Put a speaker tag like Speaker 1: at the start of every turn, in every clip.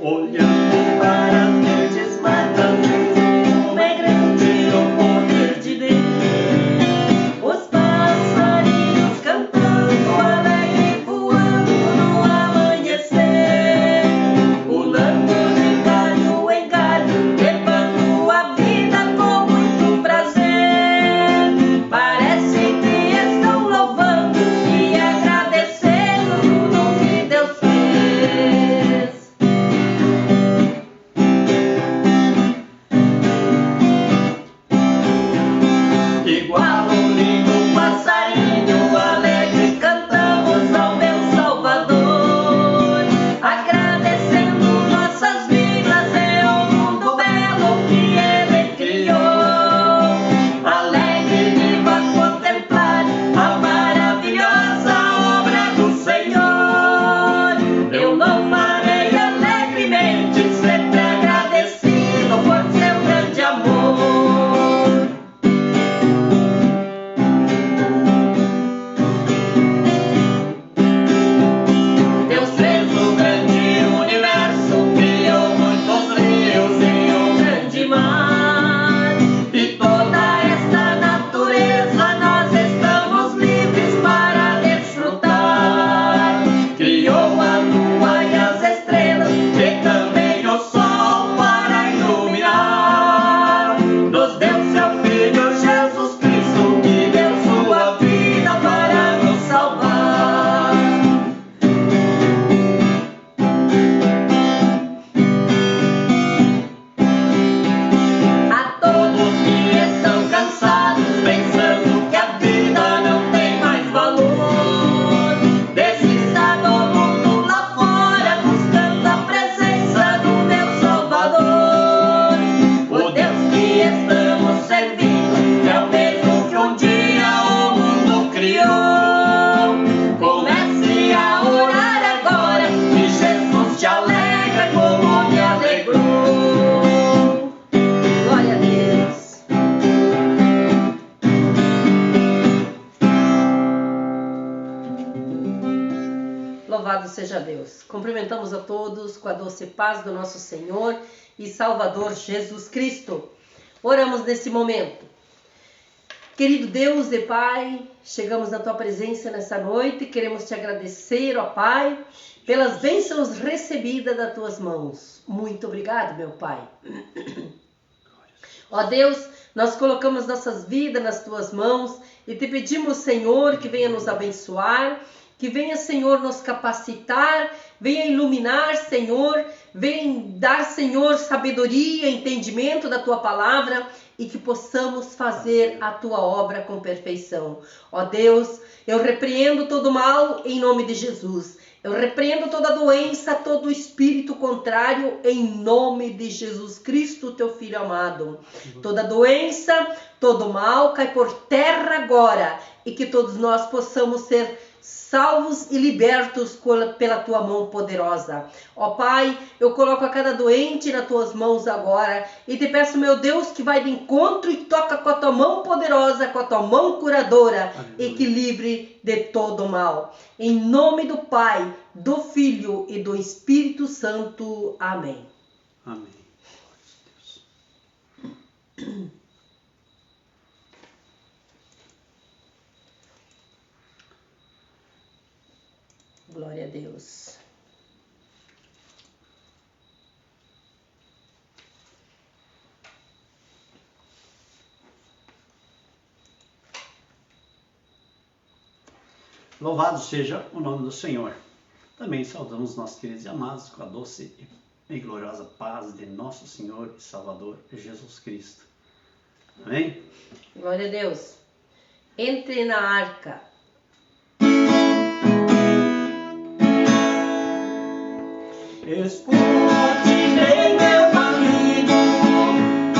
Speaker 1: Olhando para as verdes matas, como é grande o poder de Deus. Os passarinhos cantando, alegre voando no amanhecer, pulando de galho em galho, levando a vida com muito prazer. Parece que estão louvando e agradecendo tudo que Deus fez. Igual um lindo passarinho alegre cantamos ao meu Salvador, agradecendo nossas vidas e o mundo belo que Ele criou. Alegre viva contemplar a maravilhosa obra do Senhor. Eu louvarei alegremente, sempre agradecido por seu grande amor. Deus fez um grande universo, criou muitos rios e um grande mar. E toda esta natureza nós estamos livres para desfrutar. Criou a lua e as estrelas e também o sol para iluminar. Nos deu seu Filho Jesus Cristo, que deu sua vida para nos salvar. A todos que estão cansados, pensando que a vida não tem mais valor, desista do mundo lá fora, buscando a presença do meu Salvador. O Deus que estamos servindo é o mesmo que um dia o mundo criou. Comece a orar agora, que Jesus te alegra como me alegrou. Glória a Deus. Louvado seja Deus. Cumprimentamos a todos com a doce paz do nosso Senhor e Salvador Jesus Cristo. Oramos nesse momento. Querido Deus e Pai, chegamos na Tua presença nessa noite e queremos Te agradecer, ó Pai, pelas bênçãos recebidas das Tuas mãos. Muito obrigado, meu Pai. Ó Deus, nós colocamos nossas vidas nas Tuas mãos e Te pedimos, Senhor, que venha nos abençoar, que venha, Senhor, nos capacitar, venha iluminar, Senhor, venha dar, Senhor, sabedoria, entendimento da Tua palavra e que possamos fazer a Tua obra com perfeição. Ó Deus, eu repreendo todo mal em nome de Jesus. Eu repreendo toda doença, todo espírito contrário em nome de Jesus Cristo, Teu Filho amado. Toda doença, todo mal cai por terra agora e que todos nós possamos ser salvos e libertos pela Tua mão poderosa. Ó Pai, eu coloco a cada doente nas Tuas mãos agora e Te peço, meu Deus, que vai de encontro e toca com a Tua mão poderosa, com a Tua mão curadora. Aleluia. E que livre de todo mal. Em nome do Pai, do Filho e do Espírito Santo. Amém.
Speaker 2: Amém.
Speaker 1: Glória a Deus.
Speaker 2: Louvado seja o nome do Senhor. Também saudamos nossos queridos e amados com a doce e gloriosa paz de nosso Senhor e Salvador Jesus Cristo. Amém?
Speaker 1: Glória a Deus. Entre na arca.
Speaker 2: Escute-me, meu amigo,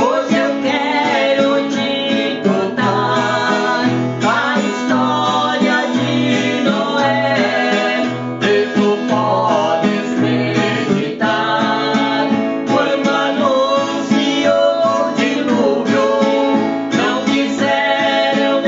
Speaker 2: hoje eu quero te contar a história de Noé. E tu podes meditar. Quando anunciou o dilúvio, não quiseram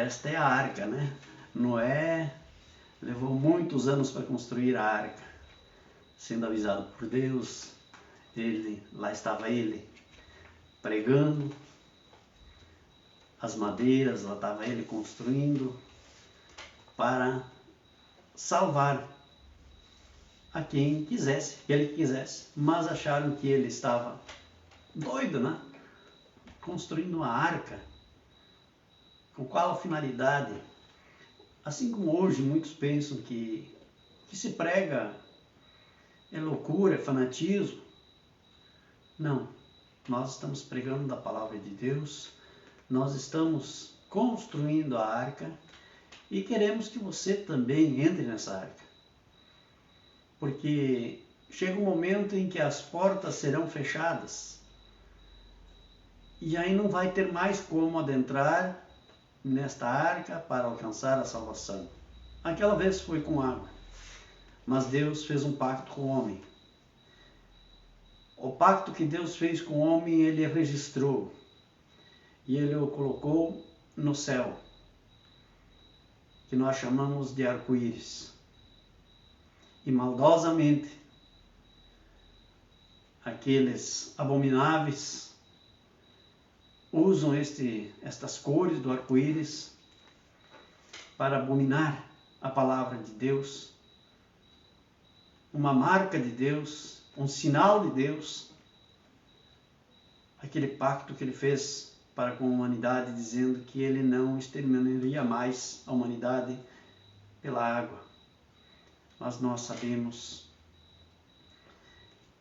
Speaker 2: esta é a arca, né? Noé levou muitos anos para construir a arca, sendo avisado por Deus. Lá estava ele pregando as madeiras, lá estava ele construindo para salvar a quem quisesse, que ele quisesse. Mas acharam que ele estava doido, né? Construindo uma arca. Com qual finalidade? Assim como hoje muitos pensam que se prega é loucura, é fanatismo. Não, nós estamos pregando da palavra de Deus, nós estamos construindo a arca e queremos que você também entre nessa arca. Porque chega um momento em que as portas serão fechadas e aí não vai ter mais como adentrar nesta arca para alcançar a salvação. Aquela vez foi com água, mas Deus fez um pacto com o homem. O pacto que Deus fez com o homem, ele registrou e ele o colocou no céu, que nós chamamos de arco-íris. E maldosamente, aqueles abomináveis usam estas cores do arco-íris para abominar a palavra de Deus, uma marca de Deus, um sinal de Deus, aquele pacto que ele fez para com a humanidade, dizendo que ele não exterminaria mais a humanidade pela água. Mas nós sabemos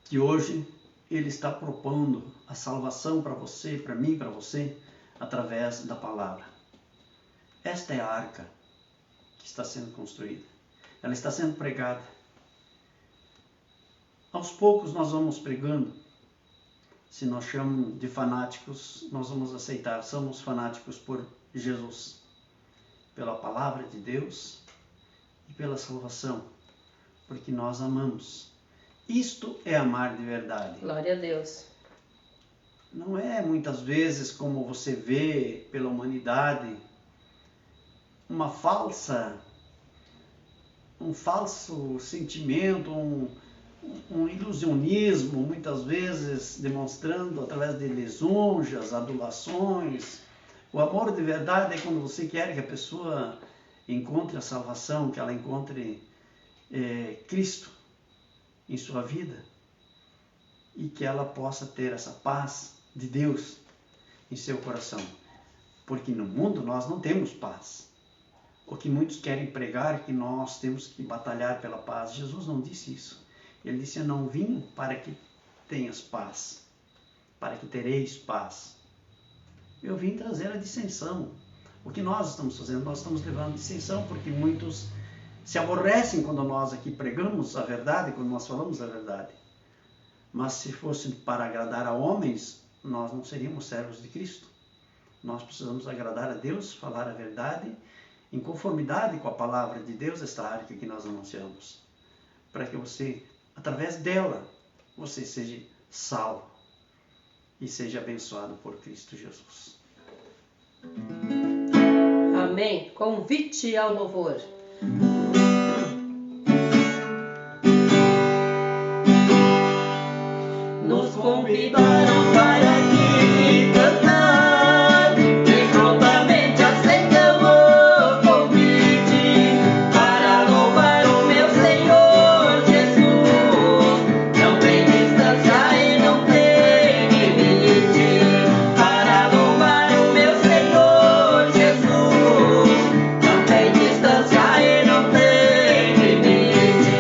Speaker 2: que hoje ele está propondo a salvação para você, para mim, para você, através da palavra. Esta é a arca que está sendo construída. Ela está sendo pregada. Aos poucos nós vamos pregando. Se nós chamamos de fanáticos, nós vamos aceitar. Somos fanáticos por Jesus, pela palavra de Deus e pela salvação, porque nós amamos. Isto é amar de verdade.
Speaker 1: Glória a Deus.
Speaker 2: Não é muitas vezes como você vê pela humanidade um falso sentimento, um ilusionismo, muitas vezes demonstrando através de lisonjas, adulações. O amor de verdade é quando você quer que a pessoa encontre a salvação, que ela encontre Cristo em sua vida e que ela possa ter essa paz de Deus em seu coração. Porque no mundo nós não temos paz. O que muitos querem pregar é que nós temos que batalhar pela paz. Jesus não disse isso. Ele disse: eu não vim para que tenhas paz, para que tereis paz. Eu vim trazer a dissensão. O que nós estamos fazendo? Nós estamos levando dissensão, porque muitos se aborrecem quando nós aqui pregamos a verdade, quando nós falamos a verdade. Mas se fosse para agradar a homens, nós não seríamos servos de Cristo. Nós precisamos agradar a Deus, falar a verdade, em conformidade com a palavra de Deus, esta arca que nós anunciamos, para que você, através dela, você seja salvo e seja abençoado por Cristo Jesus.
Speaker 1: Amém. Convite ao louvor. Nos convidaram para aqui cantar e prontamente aceitamos o convite para louvar o meu Senhor Jesus. Não tem distância e não tem limite para louvar o meu Senhor Jesus. Não tem distância e não tem limite.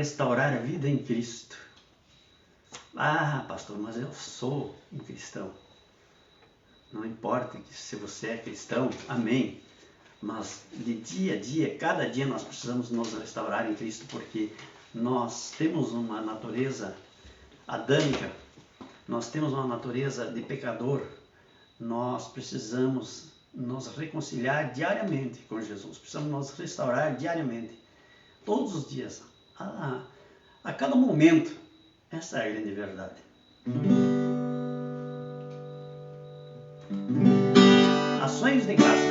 Speaker 2: restaurar a vida em Cristo. Ah, pastor, mas eu sou um cristão. Não importa se você é cristão, amém. Mas de dia a dia, cada dia nós precisamos nos restaurar em Cristo, porque nós temos uma natureza adâmica, nós temos uma natureza de pecador, nós precisamos nos reconciliar diariamente com Jesus, precisamos nos restaurar diariamente, todos os dias, a cada momento. Essa é a grande verdade. Ações de graça.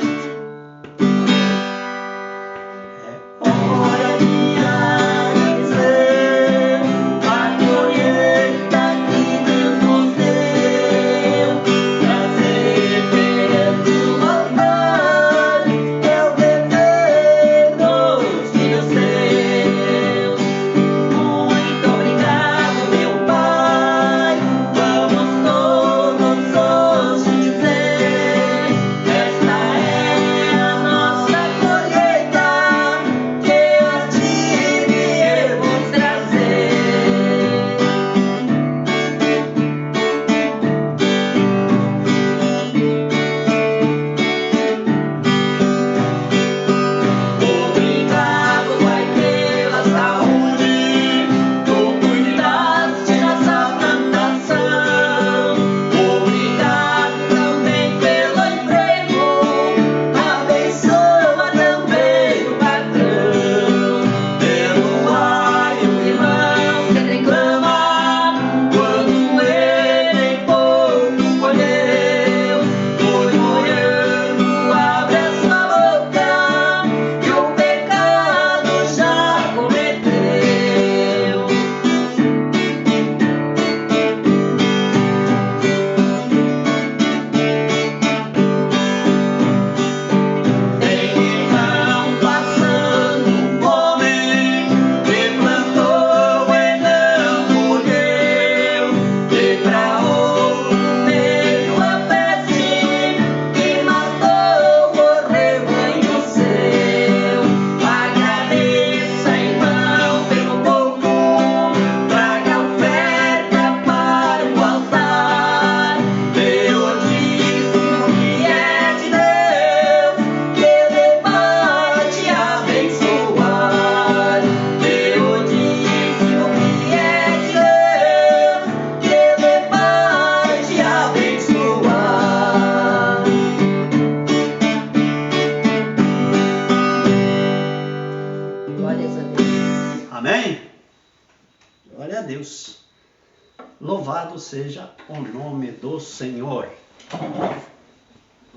Speaker 2: Louvado seja o nome do Senhor.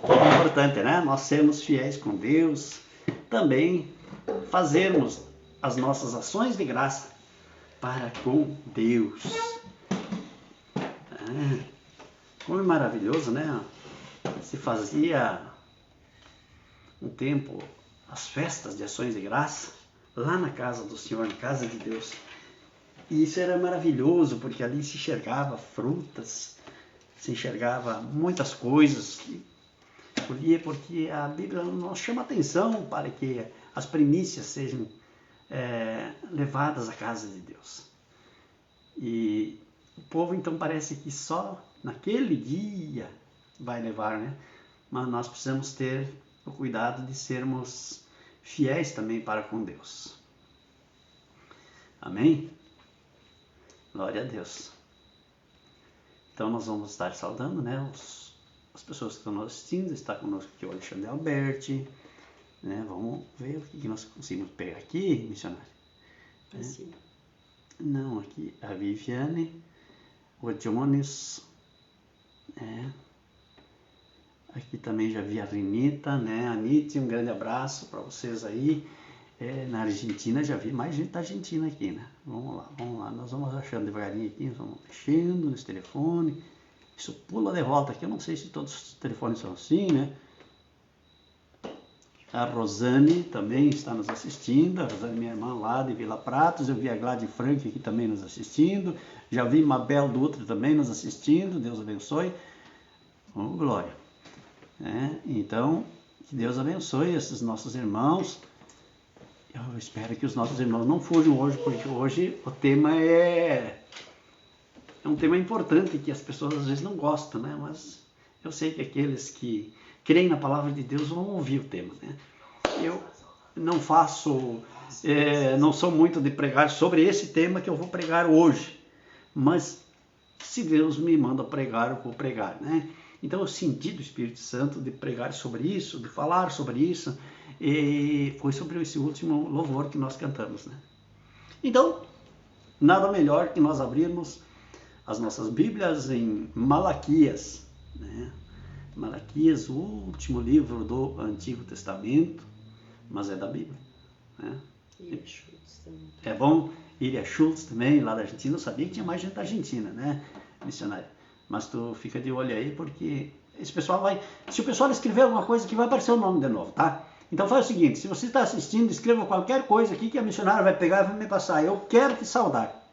Speaker 2: É importante, né? Nós sermos fiéis com Deus, também fazermos as nossas ações de graça para com Deus. Como é maravilhoso, né? Se fazia um tempo as festas de ações de graça lá na casa do Senhor, na casa de Deus. E isso era maravilhoso, porque ali se enxergava frutas, se enxergava muitas coisas. Porque a Bíblia nos chama atenção para que as primícias sejam levadas à casa de Deus. E o povo então parece que só naquele dia vai levar, né? Mas nós precisamos ter o cuidado de sermos fiéis também para com Deus. Amém? Glória a Deus. Então nós vamos estar saudando, né, as pessoas que estão nos assistindo. Está conosco aqui o Alexandre Alberti, né? Vamos ver o que nós conseguimos pegar aqui, missionário.
Speaker 1: Assim.
Speaker 2: Não, aqui a Viviane, o Jones, aqui também já vi a Renita, né? Anitta, um grande abraço para vocês aí. Na Argentina, já vi mais gente da Argentina aqui, né? Vamos lá, nós vamos achando devagarinho aqui, nós vamos mexendo nesse telefone, isso pula de volta aqui, eu não sei se todos os telefones são assim, né? A Rosane também está nos assistindo, a Rosane, minha irmã lá de Vila Pratos, eu vi a Gladys Frank aqui também nos assistindo, já vi Mabel Dutra também nos assistindo, Deus abençoe, glória. Então, que Deus abençoe esses nossos irmãos, Eu espero que os nossos irmãos não fujam hoje, porque hoje o tema é um tema importante que as pessoas às vezes não gostam, né? Mas eu sei que aqueles que creem na palavra de Deus vão ouvir o tema, né? Eu não não sou muito de pregar sobre esse tema que eu vou pregar hoje, mas se Deus me manda pregar, eu vou pregar, né? Então eu senti do Espírito Santo de pregar sobre isso, de falar sobre isso, e foi sobre esse último louvor que nós cantamos, né? Então, nada melhor que nós abrirmos as nossas Bíblias em Malaquias, né? Malaquias, o último livro do Antigo Testamento, mas é da Bíblia, né? É bom, Iria Schultz também, lá da Argentina. Eu sabia que tinha mais gente da Argentina, né, missionário? Mas tu fica de olho aí, porque esse pessoal vai... Se o pessoal escrever alguma coisa aqui, vai aparecer o nome de novo, tá? Então faz o seguinte, se você está assistindo, escreva qualquer coisa aqui que a missionária vai pegar e vai me passar. Eu quero te saudar,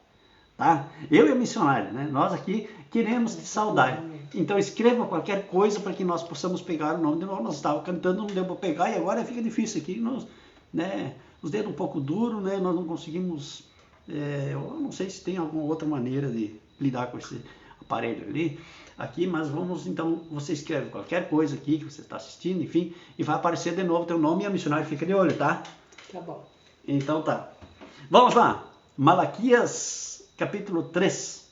Speaker 2: tá? Eu e a missionária, né? Nós aqui queremos te saudar. Então escreva qualquer coisa para que nós possamos pegar o nome de novo. Nós estávamos cantando, não deu para pegar e agora fica difícil aqui. Nós, né, os dedos um pouco duros, né? Nós não conseguimos... eu não sei se tem alguma outra maneira de lidar com esse aparelho ali, aqui, mas vamos então, você escreve qualquer coisa aqui que você está assistindo, enfim, e vai aparecer de novo teu nome e a missionária fica de olho, tá?
Speaker 1: Tá bom.
Speaker 2: Então tá. Vamos lá. Malaquias, capítulo 3.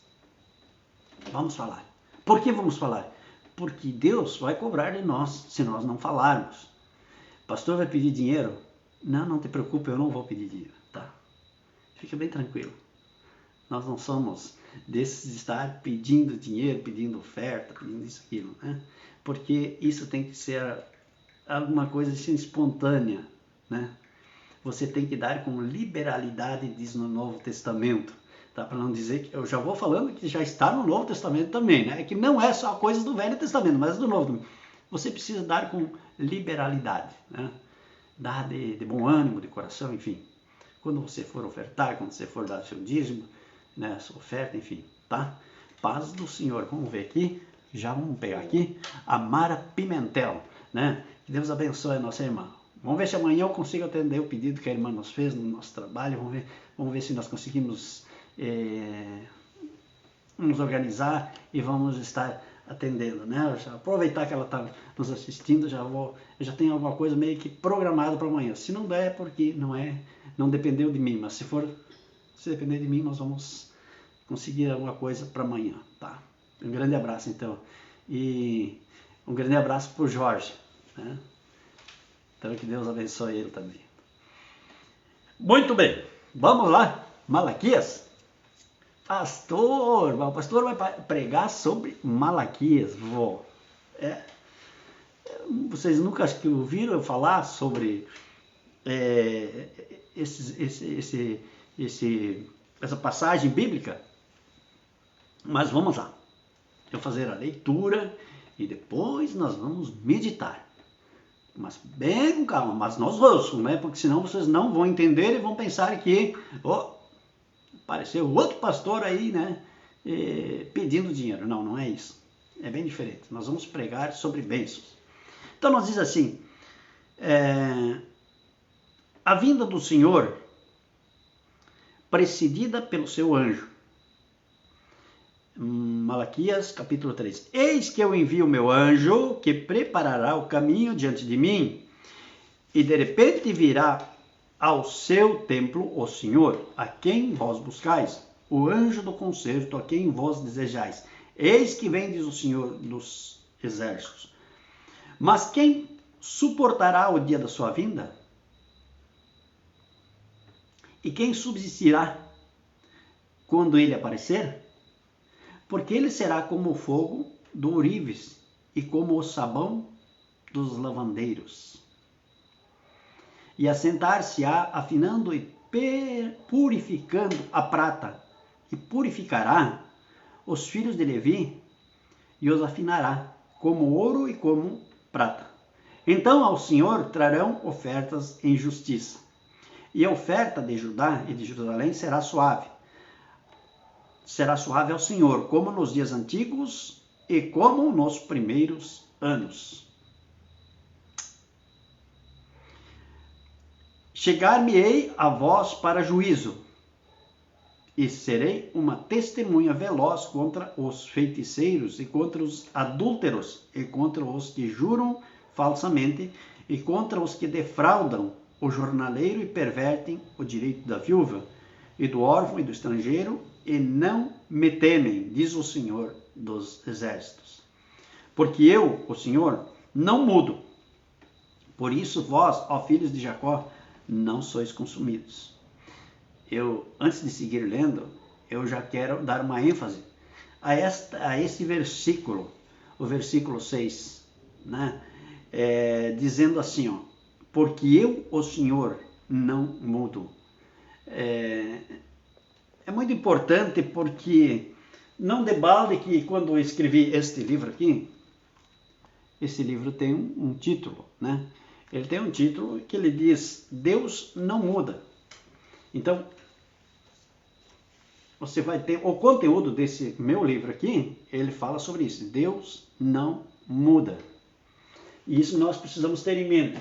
Speaker 2: Vamos falar. Por que vamos falar? Porque Deus vai cobrar de nós se nós não falarmos. O pastor vai pedir dinheiro? Não te preocupe, eu não vou pedir dinheiro, tá? Fica bem tranquilo. Nós não somos desses de estar pedindo dinheiro, pedindo oferta, pedindo isso, aquilo, né? Porque isso tem que ser alguma coisa assim, espontânea, né? Você tem que dar com liberalidade, diz no Novo Testamento. Tá? Para não dizer que eu já vou falando que já está no Novo Testamento também, né? Que não é só coisas do Velho Testamento, mas do Novo. Você precisa dar com liberalidade, né? Dar de bom ânimo, de coração, enfim. Quando você for ofertar, quando você for dar seu dízimo, né, sua oferta, enfim, tá? Paz do Senhor. Vamos ver aqui, já vamos pegar aqui a Mara Pimentel, né? Que Deus abençoe a nossa irmã. Vamos ver se amanhã eu consigo atender o pedido que a irmã nos fez no nosso trabalho. Vamos ver se nós conseguimos nos organizar e vamos estar atendendo, né? Aproveitar que ela está nos assistindo, eu já tenho alguma coisa meio que programada para amanhã. Se não der, é porque não dependeu de mim, mas se depender de mim, nós vamos conseguir alguma coisa para amanhã, tá? Um grande abraço, então. E um grande abraço para o Jorge, né? Então, que Deus abençoe ele também. Muito bem, vamos lá. Malaquias. O pastor vai pregar sobre Malaquias. Vocês nunca acho que ouviram eu falar sobre essa passagem bíblica? Mas vamos lá. Eu vou fazer a leitura e depois nós vamos meditar. Mas bem com calma, mas nós vamos, né? Porque senão vocês não vão entender e vão pensar que apareceu outro pastor aí, né? Pedindo dinheiro. Não é isso. É bem diferente. Nós vamos pregar sobre bênçãos. Então nós diz assim, a vinda do Senhor precedida pelo seu anjo. Malaquias capítulo 3. Eis que eu envio o meu anjo, que preparará o caminho diante de mim, e de repente virá ao seu templo o Senhor, a quem vós buscais, o anjo do concerto, a quem vós desejais. Eis que vem, diz o Senhor dos exércitos. Mas quem suportará o dia da sua vinda? E quem subsistirá quando ele aparecer? Porque ele será como o fogo do ourives e como o sabão dos lavandeiros. E assentar-se-á afinando e purificando a prata, e purificará os filhos de Levi e os afinará como ouro e como prata. Então ao Senhor trarão ofertas em justiça, e a oferta de Judá e de Jerusalém será suave ao Senhor, como nos dias antigos e como nos primeiros anos. chegar-me-ei a vós para juízo, e serei uma testemunha veloz contra os feiticeiros, e contra os adúlteros, e contra os que juram falsamente, e contra os que defraudam o jornaleiro e pervertem o direito da viúva, e do órfão e do estrangeiro, e não me temem, diz o Senhor dos Exércitos. Porque eu, o Senhor, não mudo. Por isso vós, ó filhos de Jacó, não sois consumidos. Antes de seguir lendo, eu já quero dar uma ênfase a esse versículo, o versículo 6, né? Dizendo assim, ó, porque eu, o Senhor, não mudo. É muito importante porque não debalde que quando eu escrevi este livro aqui, esse livro tem um título, né? Ele tem um título que ele diz, Deus não muda. Então, você vai ter o conteúdo desse meu livro aqui, ele fala sobre isso. Deus não muda. E isso nós precisamos ter em mente.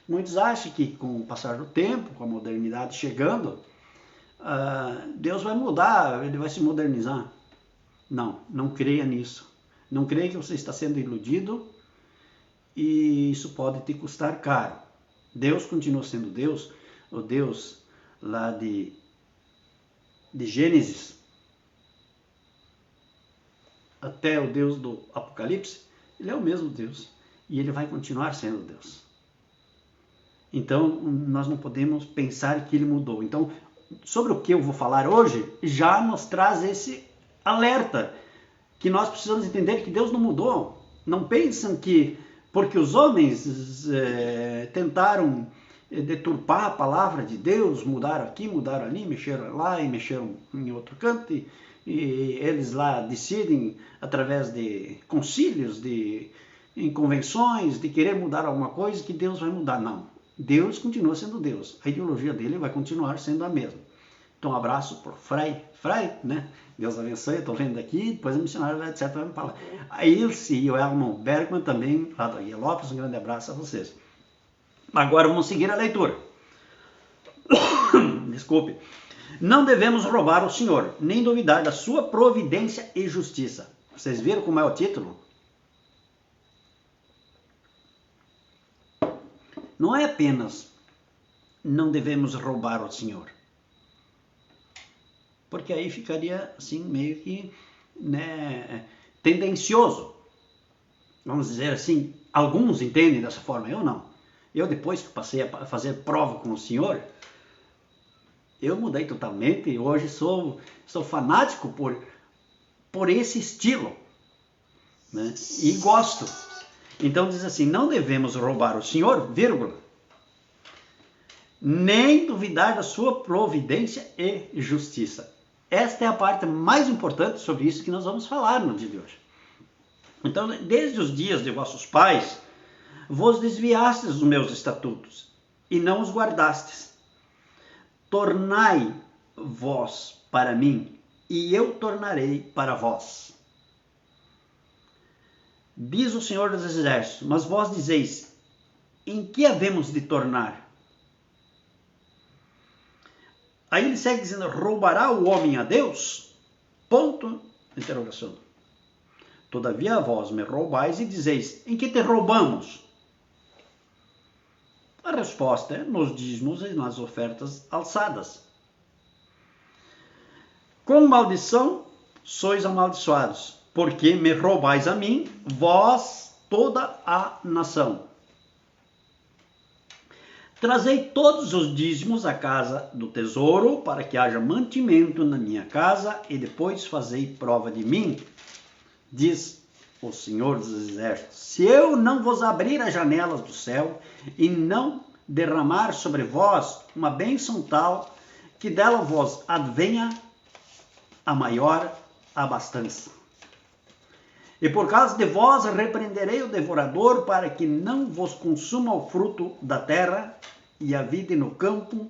Speaker 2: Muitos acham que com o passar do tempo, com a modernidade chegando, Deus vai mudar, ele vai se modernizar. Não, não creia nisso. Não creia que você está sendo iludido e isso pode te custar caro. Deus continua sendo Deus, o Deus lá de Gênesis até o Deus do Apocalipse, ele é o mesmo Deus e ele vai continuar sendo Deus. Então nós não podemos pensar que ele mudou. Então, sobre o que eu vou falar hoje, já nos traz esse alerta que nós precisamos entender que Deus não mudou. Não pensam que porque os homens tentaram deturpar a palavra de Deus, mudaram aqui, mudaram ali, mexeram lá e mexeram em outro canto, e eles lá decidem através de concílios, em convenções, de querer mudar alguma coisa, que Deus vai mudar. Não, Deus continua sendo Deus, a ideologia dele vai continuar sendo a mesma. Então, um abraço por Frei, né? Deus abençoe, estou vendo aqui, depois o missionário, etc. vai me falar. A Ilse e o Elmo Bergman também, lá da Guia Lopes, um grande abraço a vocês. Agora vamos seguir a leitura. Desculpe. Não devemos roubar o Senhor, nem duvidar da sua providência e justiça. Vocês viram como é o título? Não é apenas não devemos roubar o Senhor. Porque aí ficaria assim meio que tendencioso. Vamos dizer assim, alguns entendem dessa forma, eu não. Eu depois que passei a fazer prova com o Senhor, eu mudei totalmente e hoje sou fanático por esse estilo, né? E gosto. Então diz assim, não devemos roubar o Senhor, vírgula, nem duvidar da sua providência e justiça. Esta é a parte mais importante sobre isso que nós vamos falar no dia de hoje. Então, desde os dias de vossos pais, vos desviastes dos meus estatutos e não os guardastes. Tornai vós para mim, e eu tornarei para vós. Diz o Senhor dos Exércitos, mas vós dizeis, em que havemos de tornar? Aí ele segue dizendo, roubará o homem a Deus? Ponto, interrogação. Todavia vós me roubais e dizeis, em que te roubamos? A resposta é nos dízimos e nas ofertas alçadas. Com maldição sois amaldiçoados, porque me roubais a mim, vós toda a nação. Trazei todos os dízimos à casa do tesouro, para que haja mantimento na minha casa, e depois fazei prova de mim, diz o Senhor dos Exércitos. Se eu não vos abrir as janelas do céu, e não derramar sobre vós uma bênção tal, que dela vos advenha a maior abastança. E por causa de vós repreenderei o devorador, para que não vos consuma o fruto da terra, e a vida no campo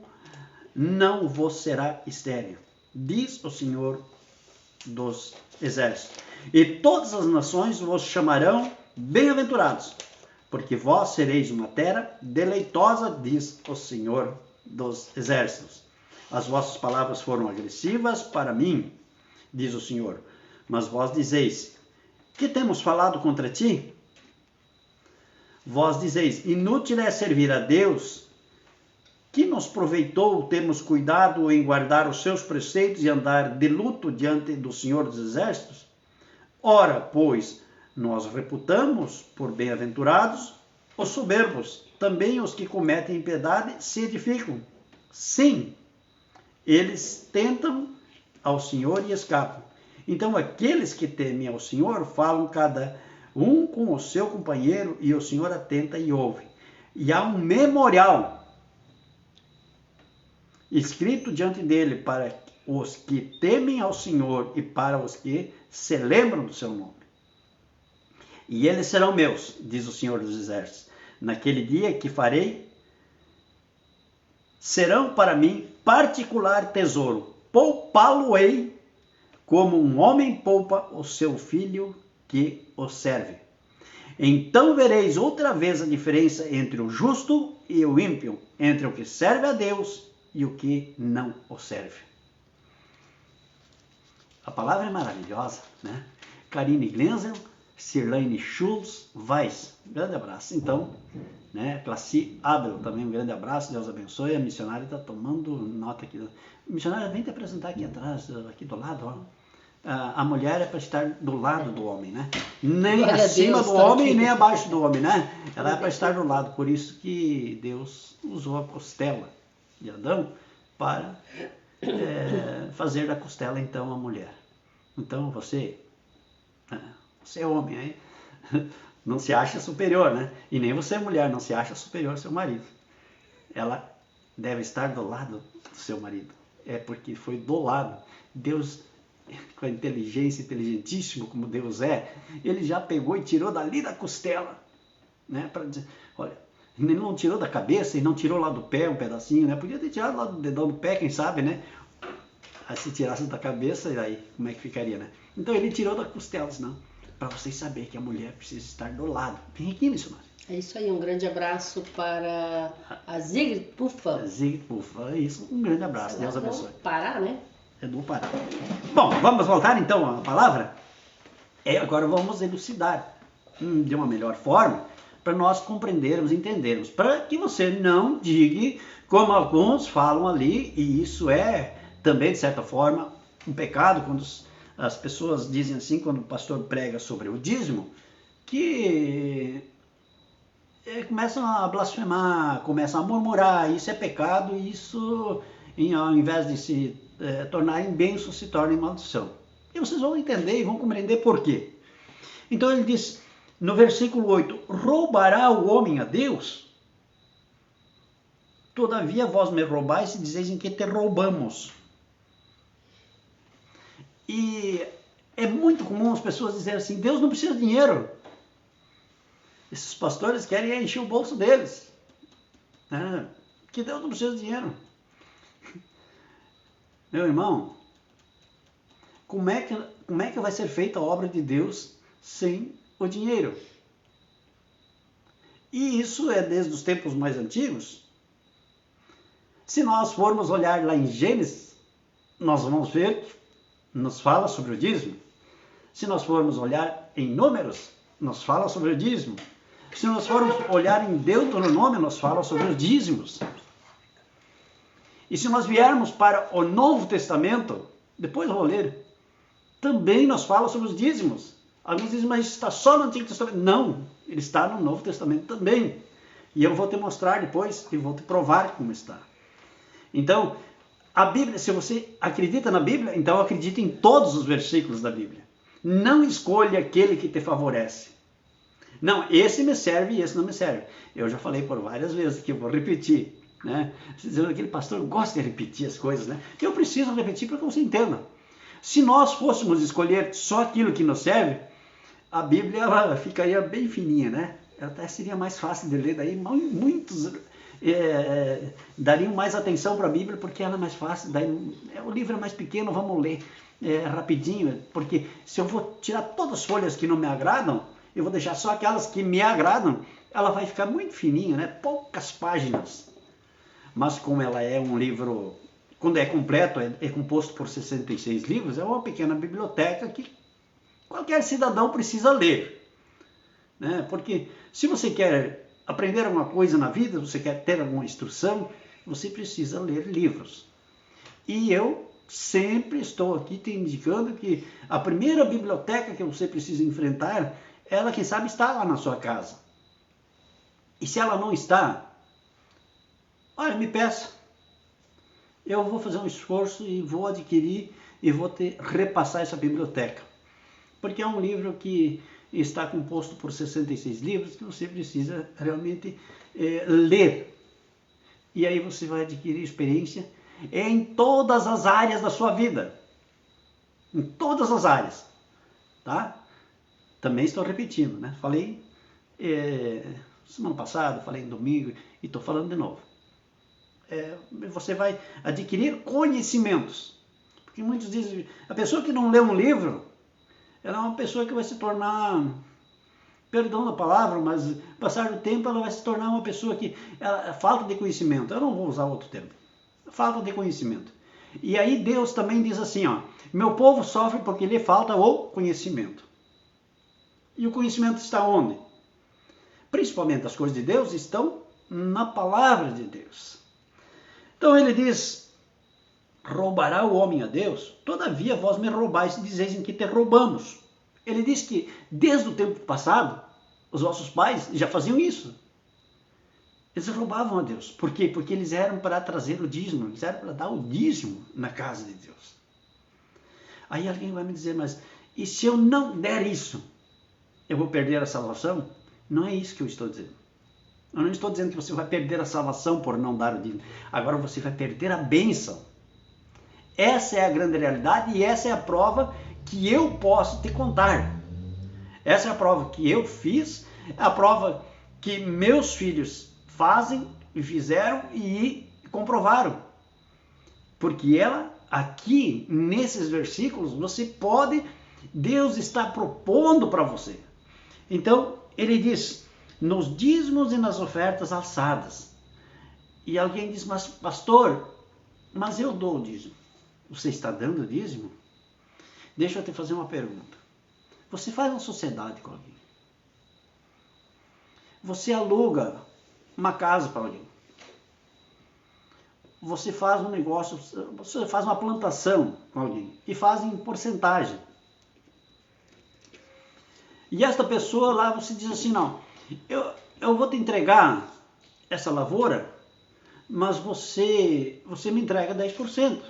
Speaker 2: não vos será estéril, diz o Senhor dos Exércitos. E todas as nações vos chamarão bem-aventurados, porque vós sereis uma terra deleitosa, diz o Senhor dos exércitos. As vossas palavras foram agressivas para mim, diz o Senhor. Mas vós dizeis, que temos falado contra ti? Vós dizeis, inútil é servir a Deus, que nos proveitou termos cuidado em guardar os seus preceitos e andar de luto diante do Senhor dos Exércitos? Ora, pois, nós reputamos por bem-aventurados os soberbos, também os que cometem impiedade se edificam. Sim, eles tentam ao Senhor e escapam. Então, aqueles que temem ao Senhor falam cada um com o seu companheiro, e o Senhor atenta e ouve. E há um memorial escrito diante dele para os que temem ao Senhor e para os que se lembram do seu nome. E eles serão meus, diz o Senhor dos Exércitos. Naquele dia que farei, serão para mim particular tesouro. Poupá-lo-ei como um homem poupa o seu filho que o serve. Então vereis outra vez a diferença entre o justo e o ímpio, entre o que serve a Deus e o que não o serve. A palavra é maravilhosa, né? Karine Glenzel, Sirlane Schultz, Weiss. Grande abraço. Então, né? Classi Abel, também um grande abraço. Deus abençoe. A missionária está tomando nota aqui. A missionária, vem te apresentar aqui atrás, aqui do lado, ó. A mulher é para estar do lado do homem, né? Nem
Speaker 1: Glória
Speaker 2: acima
Speaker 1: Deus,
Speaker 2: do
Speaker 1: tá
Speaker 2: homem,
Speaker 1: aqui.
Speaker 2: nem abaixo do homem, né? Ela é para estar do lado. Por isso que Deus usou a costela de Adão para fazer da costela, então, a mulher. Então, você é homem, hein? Não se acha superior, né? E nem você, mulher, não se acha superior ao seu marido. Ela deve estar do lado do seu marido. É porque foi do lado. Deus, com a inteligência, inteligentíssimo como Deus é, ele já pegou e tirou dali da costela, né? Para dizer, olha, ele não tirou da cabeça e não tirou lá do pé um pedacinho, né? Podia ter tirado lá do dedão do pé, quem sabe, né? Aí se tirasse da cabeça, e aí como é que ficaria, né? Então ele tirou da costela, senão, para vocês saberem que a mulher precisa estar do lado. Vem aqui, missionário.
Speaker 1: É isso aí, um grande abraço para a Zigrid Puffa.
Speaker 2: Zigrid Puffa, é isso, um grande abraço, Deus abençoe.
Speaker 1: Pará, né?
Speaker 2: É do Pará. Bom, vamos voltar então à palavra? Agora vamos elucidar de uma melhor forma, para nós compreendermos, entendermos, para que você não diga, como alguns falam ali, e isso é também, de certa forma, um pecado, quando as pessoas dizem assim, quando o pastor prega sobre o dízimo, que começam a blasfemar, começam a murmurar, isso é pecado, e isso, ao invés de se tornar em bênção, se torna em maldição. E vocês vão entender e vão compreender por quê. Então ele diz, no versículo 8, roubará o homem a Deus? Todavia vós me roubais e dizeis em que te roubamos. E é muito comum as pessoas dizerem assim, Deus não precisa de dinheiro. Esses pastores querem encher o bolso deles. Que Deus não precisa de dinheiro. Meu irmão, como é que vai ser feita a obra de Deus sem o dinheiro? E isso é desde os tempos mais antigos. Se nós formos olhar lá em Gênesis, nós vamos ver, nos fala sobre o dízimo. Se nós formos olhar em Números, nos fala sobre o dízimo. Se nós formos olhar em Deuteronômio, nos fala sobre os dízimos. E se nós viermos para o Novo Testamento, depois eu vou ler, também nos fala sobre os dízimos. Alguns dizem, mas está só no Antigo Testamento. Não, ele está no Novo Testamento também. E eu vou te mostrar depois e vou te provar como está. Então, a Bíblia, se você acredita na Bíblia, então acredite em todos os versículos da Bíblia. Não escolha aquele que te favorece. Não, esse me serve e esse não me serve. Eu já falei por várias vezes que eu vou repetir. Né? Aquele pastor gosta de repetir as coisas, né? Eu preciso repetir para que você entenda. Se nós fôssemos escolher só aquilo que nos serve, a Bíblia ela ficaria bem fininha, né? Ela até seria mais fácil de ler, daí muitos dariam mais atenção para a Bíblia porque ela é mais fácil, daí o livro é mais pequeno, vamos ler rapidinho, porque se eu vou tirar todas as folhas que não me agradam, eu vou deixar só aquelas que me agradam, ela vai ficar muito fininha, né? Poucas páginas. mas como ela é um livro, quando é completo, é composto por 66 livros, é uma pequena biblioteca que qualquer cidadão precisa ler, né? Porque se você quer aprender alguma coisa na vida, você quer ter alguma instrução, você precisa ler livros. E eu sempre estou aqui te indicando que a primeira biblioteca que você precisa enfrentar, ela, quem sabe, está lá na sua casa. E se ela não está, olha, me peça. Eu vou fazer um esforço e vou adquirir e vou repassar essa biblioteca. Porque é um livro que está composto por 66 livros que você precisa realmente ler. E aí você vai adquirir experiência em todas as áreas da sua vida. Em todas as áreas. Tá? Também estou repetindo, né? Falei semana passada, falei em domingo e estou falando de novo. Você vai adquirir conhecimentos. Porque muitos dizem, a pessoa que não lê um livro, ela é uma pessoa que vai se tornar, perdão da palavra, mas passar do tempo ela vai se tornar uma pessoa que, falta de conhecimento. Eu não vou usar outro termo. Falta de conhecimento. E aí Deus também diz assim, ó, meu povo sofre porque lhe falta o conhecimento. E o conhecimento está onde? Principalmente as coisas de Deus estão na palavra de Deus. Então ele diz, roubará o homem a Deus? Todavia vós me roubais e dizeis em que te roubamos. Ele diz que desde o tempo passado, os vossos pais já faziam isso. Eles roubavam a Deus. Por quê? Porque eles eram para trazer o dízimo, eles eram para dar o dízimo na casa de Deus. Aí alguém vai me dizer, mas e se eu não der isso, eu vou perder a salvação? Não é isso que eu estou dizendo. Eu não estou dizendo que você vai perder a salvação por não dar o dízimo. Agora você vai perder a bênção. Essa é a grande realidade e essa é a prova que eu posso te contar. Essa é a prova que eu fiz, a prova que meus filhos fazem e fizeram e comprovaram. Porque ela, aqui, nesses versículos, você pode, Deus está propondo para você. Então, ele diz, nos dízimos e nas ofertas alçadas. E alguém diz, mas pastor, mas eu dou o dízimo. Você está dando o dízimo? Deixa eu te fazer uma pergunta. Você faz uma sociedade com alguém. Você aluga uma casa para alguém. Você faz um negócio, você faz uma plantação com alguém e faz em porcentagem. E esta pessoa lá, você diz assim, não, eu vou te entregar essa lavoura, mas você me entrega 10%.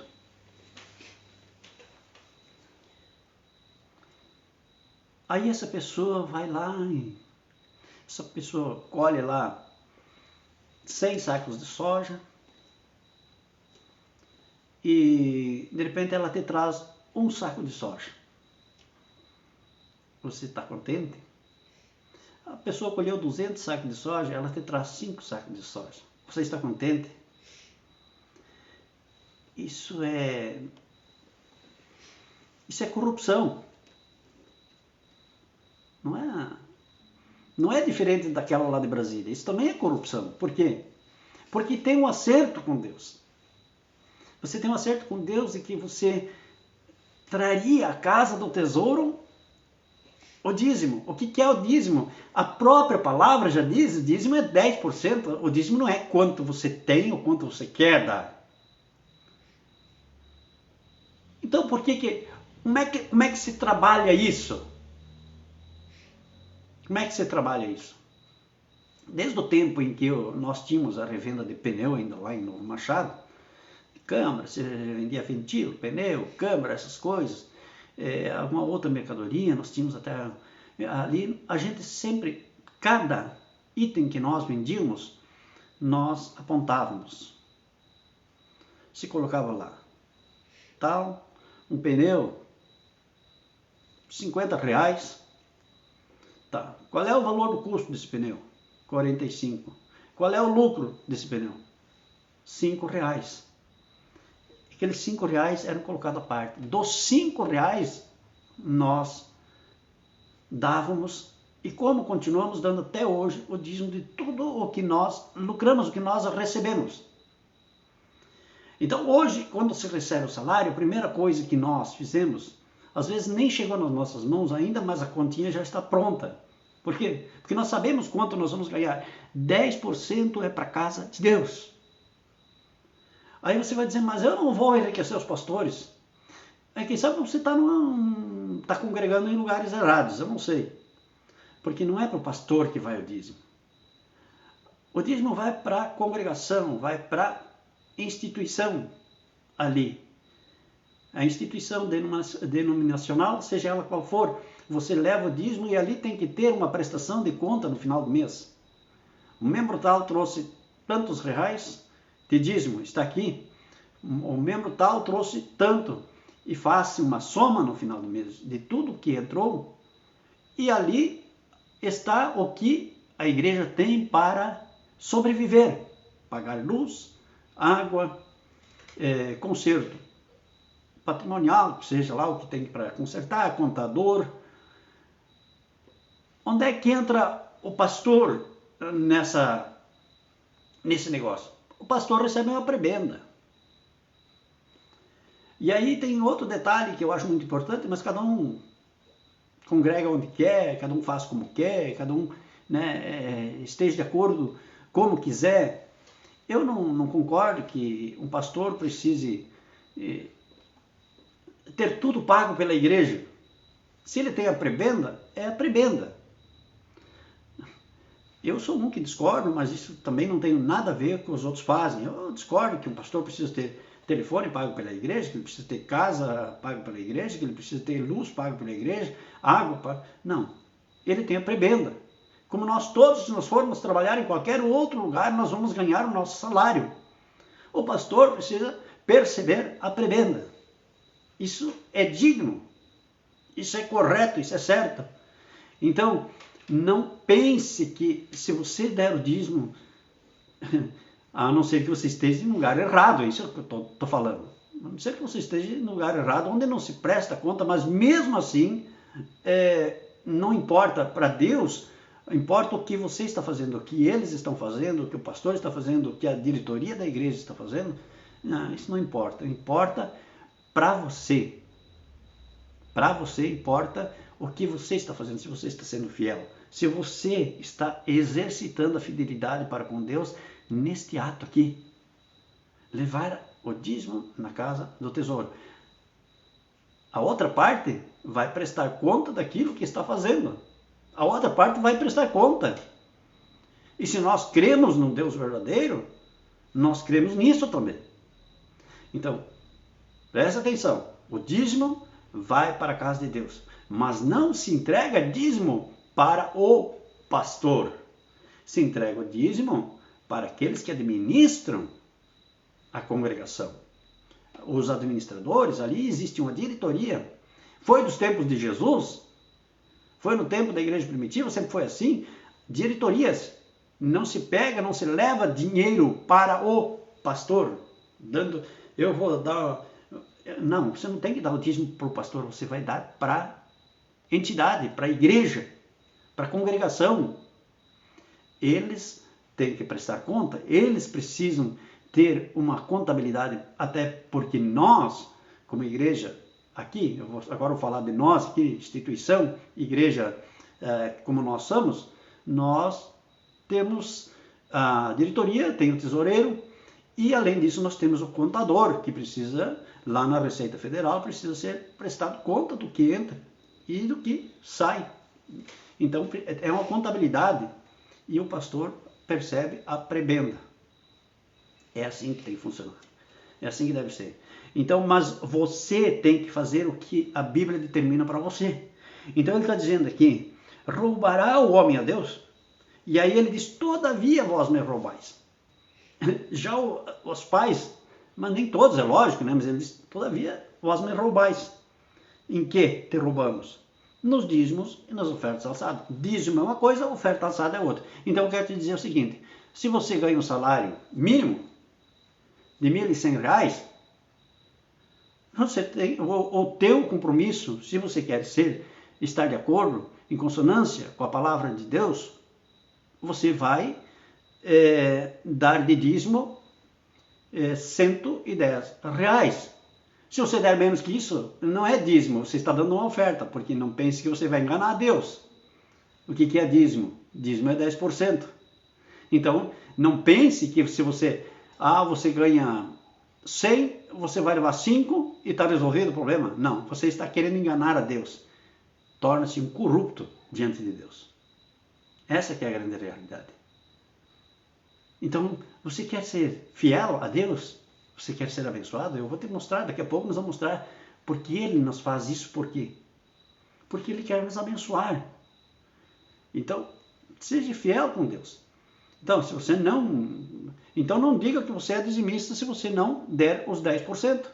Speaker 2: Aí essa pessoa vai lá, essa pessoa colhe lá 100 sacos de soja e de repente ela te traz um saco de soja. Você está contente? A pessoa colheu 200 sacos de soja, ela te traz 5 sacos de soja. Você está contente? Isso é corrupção. Não é diferente daquela lá de Brasília. Isso também é corrupção. Por quê? Porque tem um acerto com Deus. Você tem um acerto com Deus de que você traria à casa do tesouro o dízimo. O que é o dízimo? A própria palavra já diz, o dízimo é 10%. O dízimo não é quanto você tem ou quanto você quer dar. Então, como é que se trabalha isso? Como é que se trabalha isso? Desde o tempo em que nós tínhamos a revenda de pneu ainda lá em Novo Machado, câmara, você vendia ventilo, pneu, câmara, essas coisas, alguma outra mercadoria, nós tínhamos até ali, a gente sempre, cada item que nós vendíamos, nós apontávamos. Se colocava lá, tal, um pneu, R$50. Tá. Qual é o valor do custo desse pneu? 45. Qual é o lucro desse pneu? R$5. Aqueles R$5 eram colocados à parte. Dos R$5 nós dávamos, e como continuamos dando até hoje, o dízimo de tudo o que nós lucramos, o que nós recebemos. Então hoje, quando você recebe o salário, a primeira coisa que nós fizemos, às vezes nem chegou nas nossas mãos ainda, mas a continha já está pronta. Por quê? Porque nós sabemos quanto nós vamos ganhar. 10% é para a casa de Deus. Aí você vai dizer, mas eu não vou enriquecer os pastores. Aí quem sabe você está congregando em lugares errados, eu não sei. Porque não é para o pastor que vai o dízimo. O dízimo vai para a congregação, vai para a instituição ali. A instituição denominacional, seja ela qual for, você leva o dízimo e ali tem que ter uma prestação de conta no final do mês. O membro tal trouxe tantos reais de dízimo, está aqui. O membro tal trouxe tanto e faz uma soma no final do mês de tudo que entrou. E ali está o que a igreja tem para sobreviver. Pagar luz, água, conserto patrimonial, seja lá o que tem para consertar, contador. Onde é que entra o pastor nesse negócio? O pastor recebe uma prebenda. E aí tem outro detalhe que eu acho muito importante, mas cada um congrega onde quer, cada um faz como quer, cada um esteja de acordo como quiser. Eu não concordo que um pastor precise ter tudo pago pela igreja. Se ele tem a prebenda, é a prebenda. Eu sou um que discordo, mas isso também não tem nada a ver com o que os outros fazem. Eu discordo que um pastor precisa ter telefone pago pela igreja, que ele precisa ter casa pago pela igreja, que ele precisa ter luz pago pela igreja, água pago. Não, ele tem a prebenda. Como nós todos, se nós formos trabalhar em qualquer outro lugar, nós vamos ganhar o nosso salário. O pastor precisa perceber a prebenda. Isso é digno, isso é correto, isso é certo. Então, não pense que se você der o dízimo, a não ser que você esteja em lugar errado, é isso que eu estou falando. A não ser que você esteja em lugar errado, onde não se presta conta, mas mesmo assim, não importa para Deus, importa o que você está fazendo, o que eles estão fazendo, o que o pastor está fazendo, o que a diretoria da igreja está fazendo. Não, isso não importa. Importa para você. Para você importa o que você está fazendo, se você está sendo fiel. Se você está exercitando a fidelidade para com Deus neste ato aqui. Levar o dízimo na casa do tesouro. A outra parte vai prestar conta daquilo que está fazendo. A outra parte vai prestar conta. E se nós cremos num Deus verdadeiro, nós cremos nisso também. Então, presta atenção. O dízimo vai para a casa de Deus. Mas não se entrega dízimo para o pastor. Se entrega o dízimo para aqueles que administram a congregação. Os administradores, ali existe uma diretoria. Foi dos tempos de Jesus? Foi no tempo da igreja primitiva? Sempre foi assim? Diretorias. Não se pega, não se leva dinheiro para o pastor. Eu vou dar... Não, você não tem que dar o dízimo para o pastor, você vai dar para a entidade, para a igreja, para a congregação. Eles têm que prestar conta, eles precisam ter uma contabilidade, até porque nós, como igreja, aqui, agora vou falar de nós, aqui, instituição, igreja, como nós somos, nós temos a diretoria, tem o tesoureiro, e além disso nós temos o contador, que precisa, lá na Receita Federal, precisa ser prestado conta do que entra e do que sai. Então é uma contabilidade e o pastor percebe a prebenda. É assim que tem que funcionar. É assim que deve ser. Então, mas você tem que fazer o que a Bíblia determina para você. Então ele está dizendo aqui, roubará o homem a Deus? E aí ele diz, todavia vós me roubais. Já os pais, mas nem todos, é lógico, né? Mas ele diz, todavia vós me roubais. Em que te roubamos? Nos dízimos e nas ofertas alçadas. Dízimo é uma coisa, oferta alçada é outra. Então eu quero te dizer o seguinte, se você ganha um salário mínimo de R$1.100, você tem o teu compromisso, se você quer estar de acordo, em consonância com a palavra de Deus, você vai dar de dízimo R$110. Se você der menos que isso, não é dízimo, você está dando uma oferta, porque não pense que você vai enganar a Deus. O que é dízimo? Dízimo é 10%. Então, não pense que se você ganha 100, você vai levar 5 e está resolvido o problema. Não, você está querendo enganar a Deus. Torna-se um corrupto diante de Deus. Essa que é a grande realidade. Então, você quer ser fiel a Deus? Você quer ser abençoado? Eu vou te mostrar, daqui a pouco nós vamos mostrar porque Ele nos faz isso. Por quê? Porque Ele quer nos abençoar. Então, seja fiel com Deus. Então, não diga que você é dizimista se você não der os 10%.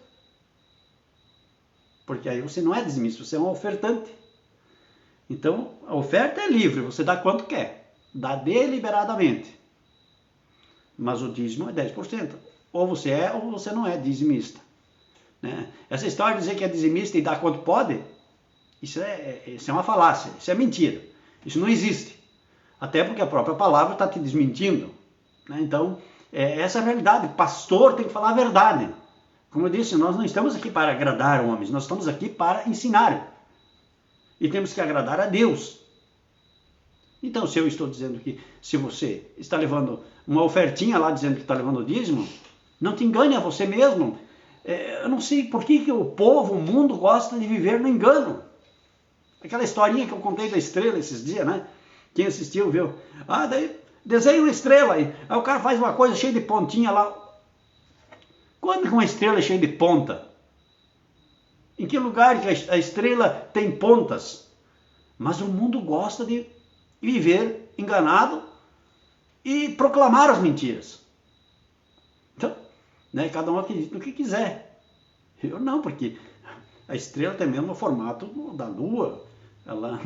Speaker 2: Porque aí você não é dizimista, você é um ofertante. Então, a oferta é livre, você dá quanto quer. Dá deliberadamente. Mas o dízimo é 10%. Ou você é ou você não é dizimista. Né? Essa história de dizer que é dizimista e dá quanto pode, isso é uma falácia, isso é mentira. Isso não existe. Até porque a própria palavra está te desmentindo. Né? Então, essa é a realidade. O pastor tem que falar a verdade. Como eu disse, nós não estamos aqui para agradar homens, nós estamos aqui para ensinar. E temos que agradar a Deus. Então, se eu estou dizendo que se você está levando uma ofertinha lá dizendo que está levando o dízimo, não te engane a você mesmo. Eu não sei por que o povo, o mundo gosta de viver no engano. Aquela historinha que eu contei da estrela esses dias, né? Quem assistiu viu. Daí desenha uma estrela aí. Aí o cara faz uma coisa cheia de pontinha lá. Quando que uma estrela é cheia de ponta? Em que lugar que a estrela tem pontas? Mas o mundo gosta de viver enganado e proclamar as mentiras. Então, né, cada um acredita no que quiser. Eu não, porque a estrela tem mesmo o formato da Lua. Ela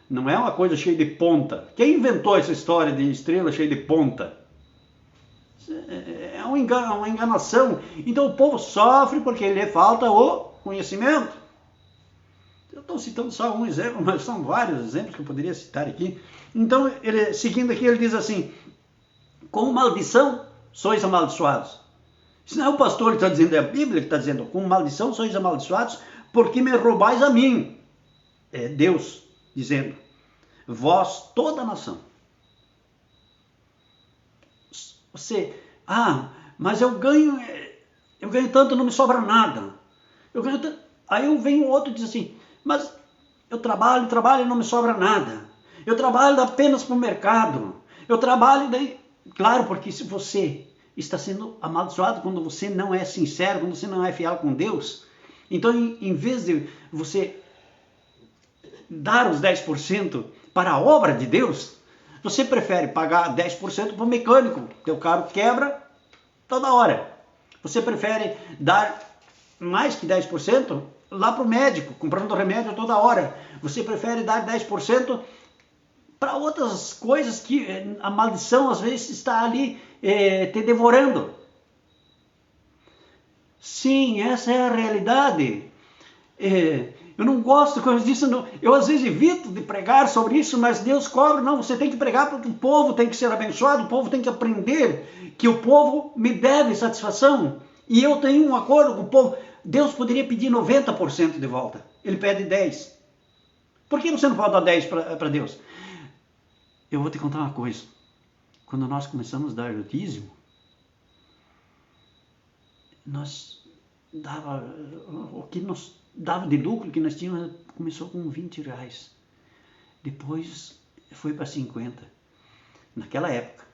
Speaker 2: não é uma coisa cheia de ponta. Quem inventou essa história de estrela cheia de ponta? É uma enganação. Então o povo sofre porque lhe falta o conhecimento. Eu estou citando só um exemplo, mas são vários exemplos que eu poderia citar aqui. Então, seguindo aqui, ele diz assim: com maldição sois amaldiçoados. Isso não é o pastor que está dizendo, é a Bíblia que está dizendo: com maldição sois amaldiçoados, porque me roubais a mim. É Deus dizendo: vós, toda a nação. Você, mas eu ganho tanto, não me sobra nada. Aí vem o outro e diz assim: mas eu trabalho e não me sobra nada. Eu trabalho apenas para o mercado. Eu trabalho daí. Claro, porque se você está sendo amaldiçoado quando você não é sincero, quando você não é fiel com Deus, então em vez de você dar os 10% para a obra de Deus, você prefere pagar 10% para o mecânico. Teu carro quebra toda hora. Você prefere dar mais que 10% lá para o médico, comprando remédio toda hora. Você prefere dar 10% para outras coisas que a maldição às vezes está ali te devorando. Sim, essa é a realidade. Eu não gosto disso, eu às vezes evito de pregar sobre isso, mas Deus cobra. Não, você tem que pregar porque o povo tem que ser abençoado, o povo tem que aprender que o povo me deve satisfação. E eu tenho um acordo com o povo. Deus poderia pedir 90% de volta. Ele pede 10%. Por que você não pode dar 10% para Deus? Eu vou te contar uma coisa. Quando nós começamos a dar o dízimo, o que nos dava de lucro, que nós tínhamos, começou com R$20. Depois foi para 50. Naquela época.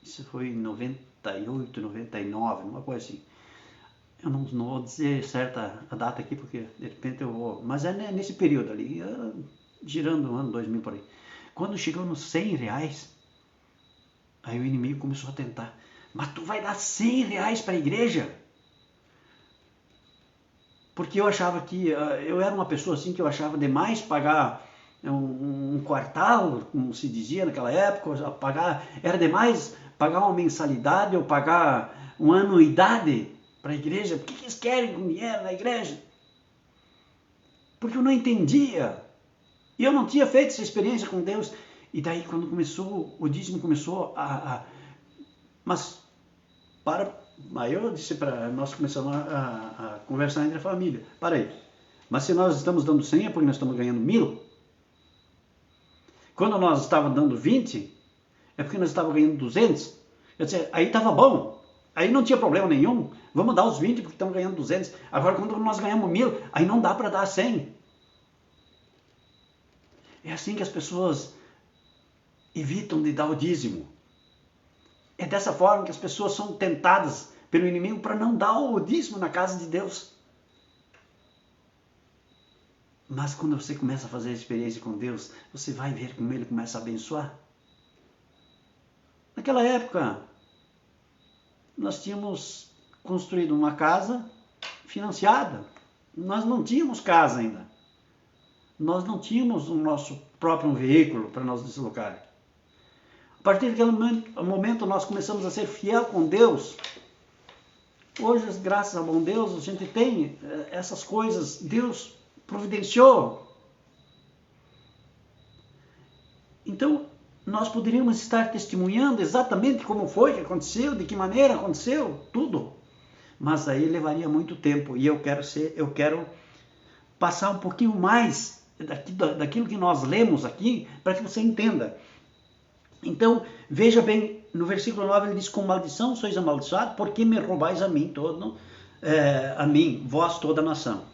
Speaker 2: Isso foi em 98, 99, uma coisa assim. Eu não vou dizer certa a data aqui, porque de repente eu vou... Mas é nesse período ali, girando o ano 2000 por aí. Quando chegou nos R$100, aí o inimigo começou a tentar. Mas tu vai dar R$100 para a igreja? Porque eu achava que... Eu era uma pessoa assim que eu achava demais pagar um quartal, como se dizia naquela época. Era demais pagar uma mensalidade ou pagar uma anuidade para a igreja. Por que eles querem com dinheiro na igreja? Porque eu não entendia. E eu não tinha feito essa experiência com Deus. E daí quando começou, o dízimo começou Mas Aí eu disse para nós começamos a conversar entre a família. Para aí. Mas se nós estamos dando 100 é porque nós estamos ganhando 1.000. Quando nós estávamos dando 20, é porque nós estávamos ganhando 200. Eu disse, aí estava bom. Aí não tinha problema nenhum. Vamos dar os 20 porque estamos ganhando 200. Agora quando nós ganhamos 1.000, aí não dá para dar 100. É assim que as pessoas evitam de dar o dízimo. É dessa forma que as pessoas são tentadas pelo inimigo para não dar o dízimo na casa de Deus. Mas quando você começa a fazer a experiência com Deus, você vai ver como Ele começa a abençoar. Naquela época, nós tínhamos construído uma casa financiada. Nós não tínhamos casa ainda. Nós não tínhamos o nosso próprio veículo para nos deslocar. A partir daquele momento nós começamos a ser fiel com Deus. Hoje, graças ao bom Deus, a gente tem essas coisas. Deus providenciou. Então, nós poderíamos estar testemunhando exatamente como foi que aconteceu, de que maneira aconteceu, tudo. Mas aí levaria muito tempo e eu quero passar um pouquinho mais daquilo que nós lemos aqui para que você entenda. Então, veja bem, no versículo 9 ele diz, com maldição sois amaldiçoados, porque me roubais a mim, vós toda a nação.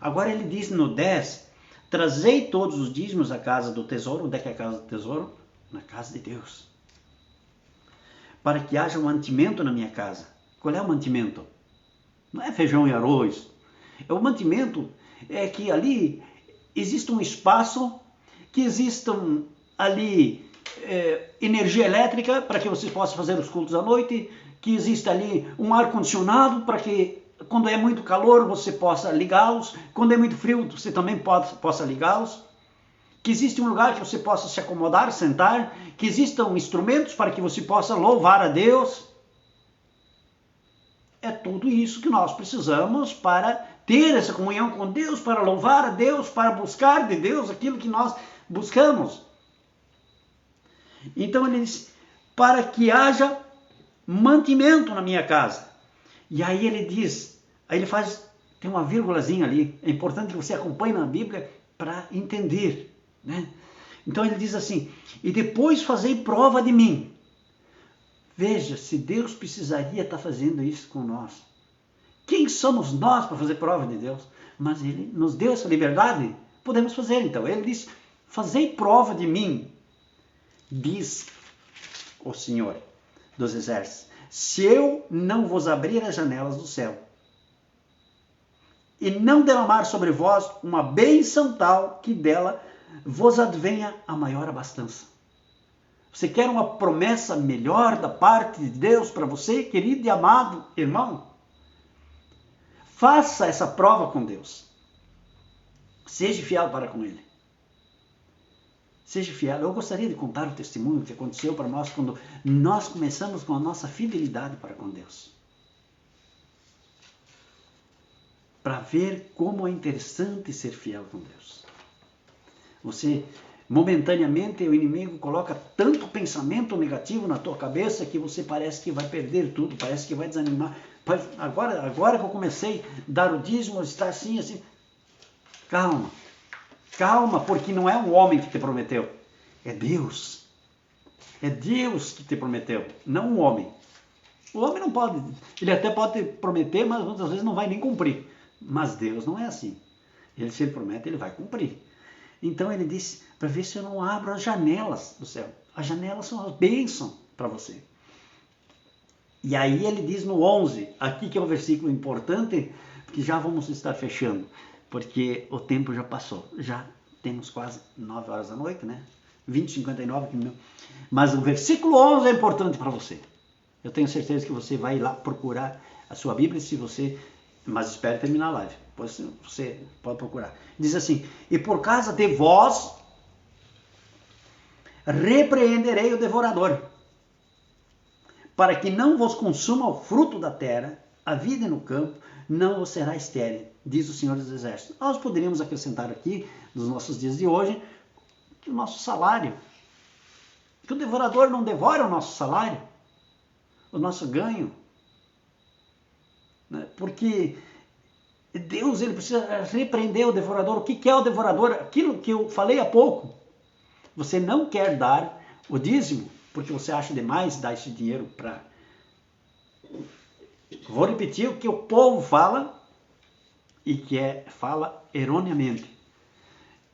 Speaker 2: Agora ele diz no 10, trazei todos os dízimos à casa do tesouro. Onde é que é a casa do tesouro? Na casa de Deus. Para que haja um mantimento na minha casa. Qual é o mantimento? Não é feijão e arroz. O mantimento é que ali existe um espaço, que existam ali energia elétrica para que você possa fazer os cultos à noite, que exista ali um ar-condicionado para que quando é muito calor você possa ligá-los, quando é muito frio você também possa ligá-los, que existe um lugar que você possa se acomodar, sentar, que existam instrumentos para que você possa louvar a Deus. É tudo isso que nós precisamos para ter essa comunhão com Deus, para louvar a Deus, para buscar de Deus aquilo que nós buscamos. Então ele diz, para que haja mantimento na minha casa. E aí ele diz, aí ele tem uma vírgulazinha ali, é importante que você acompanhe na Bíblia para entender, né? Então ele diz assim, e depois fazei prova de mim. Veja, se Deus precisaria estar fazendo isso com nós. Quem somos nós para fazer prova de Deus? Mas Ele nos deu essa liberdade, podemos fazer então. Ele diz, fazei prova de mim, diz o Senhor dos Exércitos, se eu não vos abrir as janelas do céu e não derramar sobre vós uma bênção tal que dela vos advenha a maior abastança. Você quer uma promessa melhor da parte de Deus para você, querido e amado irmão? Faça essa prova com Deus. Seja fiel para com Ele. Seja fiel. Eu gostaria de contar o testemunho que aconteceu para nós quando nós começamos com a nossa fidelidade para com Deus. Para ver como é interessante ser fiel com Deus. Momentaneamente o inimigo coloca tanto pensamento negativo na tua cabeça que você parece que vai perder tudo, parece que vai desanimar. Agora que eu comecei a dar o dízimo, está assim. Calma, porque não é um homem que te prometeu, é Deus. É Deus que te prometeu, não um homem. O homem não pode, ele até pode te prometer, mas muitas vezes não vai nem cumprir. Mas Deus não é assim. Se ele promete, ele vai cumprir. Então ele disse, para ver se eu não abro as janelas do céu. As janelas são as bênçãos para você. E aí ele diz no 11, aqui que é um versículo importante, que já vamos estar fechando, porque o tempo já passou. Já temos quase 9 horas da noite, né? 20h59. Mas o versículo 11 é importante para você. Eu tenho certeza que você vai lá procurar a sua Bíblia, mas espere terminar a live. Depois você pode procurar. Diz assim, e por causa de vós repreenderei o devorador, para que não vos consuma o fruto da terra, a vida no campo não vos será estéril, diz o Senhor dos Exércitos. Nós poderíamos acrescentar aqui, nos nossos dias de hoje, que o nosso salário, que o devorador não devora o nosso salário. o nosso ganho. Né? Porque Deus, ele precisa repreender o devorador. O que é o devorador? Aquilo que eu falei há pouco. Você não quer dar o dízimo, porque você acha demais dar esse dinheiro para... Vou repetir o que o povo fala, e que fala erroneamente.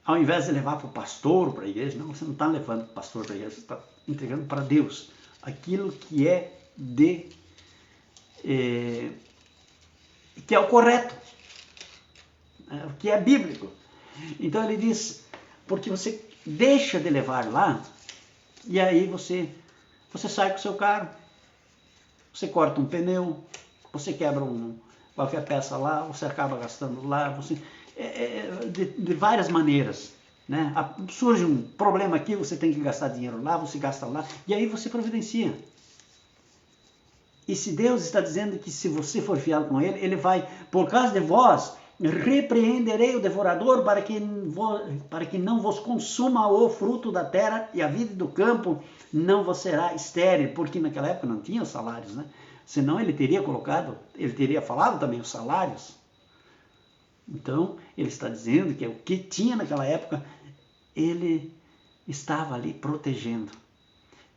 Speaker 2: Ao invés de levar para o pastor, para a igreja, não, você não está levando para o pastor, para a igreja, você está entregando para Deus aquilo que que é o correto, o que é bíblico. Então ele diz, porque você deixa de levar lá, e aí você sai com o seu carro, você corta um pneu, você quebra qualquer peça lá, você acaba gastando lá, de várias maneiras. Né? Surge um problema aqui, você tem que gastar dinheiro lá, você gasta lá, e aí você providencia. E se Deus está dizendo que se você for fiel com Ele, Ele vai, por causa de vós, repreenderei o devorador para que não vos consuma o fruto da terra, e a vida do campo não vos será estéril, porque naquela época não tinha salários, né? Senão ele teria falado também os salários. Então, ele está dizendo que o que tinha naquela época, ele estava ali protegendo.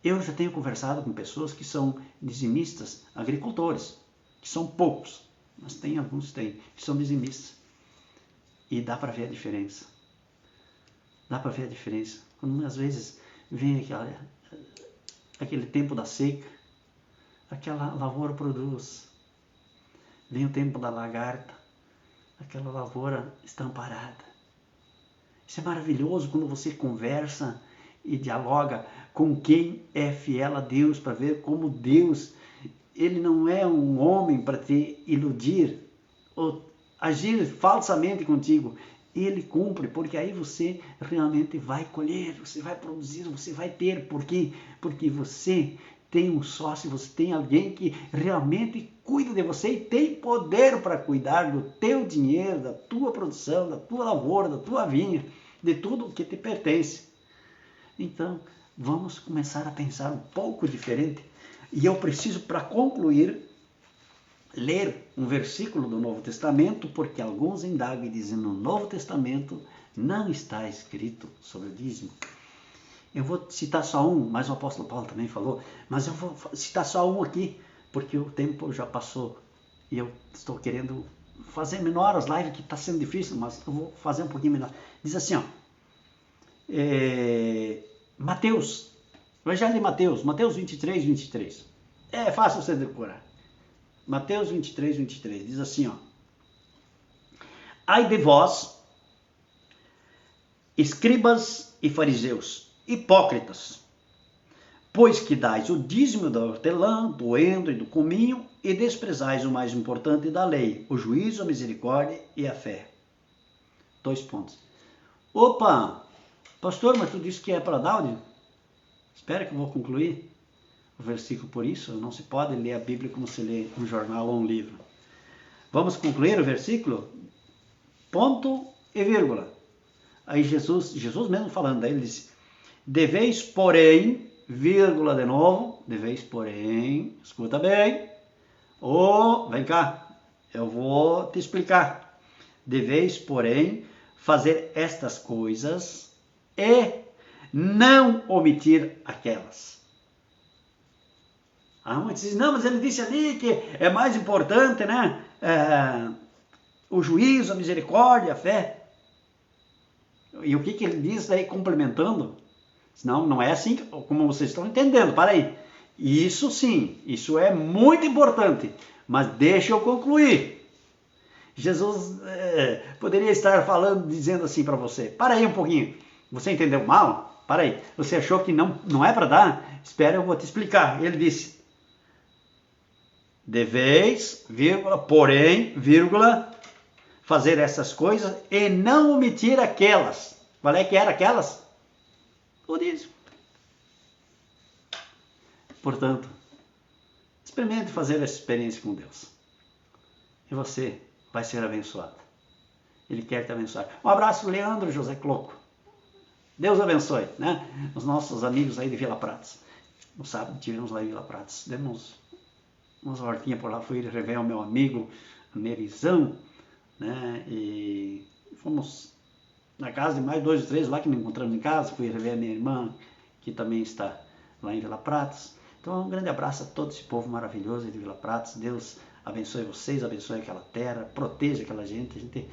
Speaker 2: Eu já tenho conversado com pessoas que são dizimistas, agricultores, que são poucos, mas tem alguns que são dizimistas. E dá para ver a diferença. Dá para ver a diferença. Quando às vezes vem aquele tempo da seca, aquela lavoura produz. Vem o tempo da lagarta, aquela lavoura está amparada. Isso é maravilhoso quando você conversa e dialoga com quem é fiel a Deus, para ver como Deus, ele não é um homem para te iludir ou agir falsamente contigo. Ele cumpre, porque aí você realmente vai colher, você vai produzir, você vai ter. Por quê? Porque você tem um sócio, você tem alguém que realmente cuida de você e tem poder para cuidar do teu dinheiro, da tua produção, da tua lavoura, da tua vinha, de tudo o que te pertence. Então, vamos começar a pensar um pouco diferente. E eu preciso, para concluir, ler um versículo do Novo Testamento, porque alguns indagam e dizem, no Novo Testamento não está escrito sobre o dízimo. Eu vou citar só um, mas o apóstolo Paulo também falou, mas eu vou citar só um aqui, porque o tempo já passou e eu estou querendo fazer menor as lives, que está sendo difícil, mas eu vou fazer um pouquinho menor. Diz assim, ó, Mateus, Evangelho de Mateus 23, 23. É fácil você decorar. Mateus 23, 23, diz assim, ó. Ai de vós, escribas e fariseus, hipócritas, pois que dais o dízimo da hortelã, do endro e do cominho, e desprezais o mais importante da lei, o juízo, a misericórdia e a fé. 2 pontos. Opa, pastor, mas tu disse que é para dar? Espera que eu vou concluir o versículo. Por isso, não se pode ler a Bíblia como se lê um jornal ou um livro. Vamos concluir o versículo? Ponto e vírgula. Aí Jesus mesmo falando, daí ele disse, deveis porém, vírgula de novo, deveis porém, escuta bem, vem cá, eu vou te explicar. Deveis porém fazer estas coisas e não omitir aquelas. Muitos dizem, não, mas ele disse ali que é mais importante, né? O juízo, a misericórdia, a fé. E o que ele diz aí complementando? Não é assim como vocês estão entendendo. Para aí. Isso sim, isso é muito importante. Mas deixa eu concluir. Jesus poderia estar falando, dizendo assim para você. Para aí um pouquinho. Você entendeu mal? Para aí. Você achou que não é para dar? Espera, eu vou te explicar. Ele disse, deveis, vírgula, porém, vírgula, fazer essas coisas e não omitir aquelas. Qual é que era aquelas? O dízimo. Portanto, experimente fazer essa experiência com Deus. E você vai ser abençoado. Ele quer te abençoar. Um abraço, Leandro José Cloco. Deus abençoe, né? Os nossos amigos aí de Vila Pratas. No sábado tivemos lá em Vila Pratas. Demos umas hortinhas por lá, fui rever o meu amigo Nerizão, né? E fomos na casa de mais 2 ou 3 lá que não encontramos em casa. Fui rever a minha irmã, que também está lá em Vila Pratos. Então, um grande abraço a todo esse povo maravilhoso de Vila Pratos. Deus abençoe vocês, abençoe aquela terra, proteja aquela gente. A gente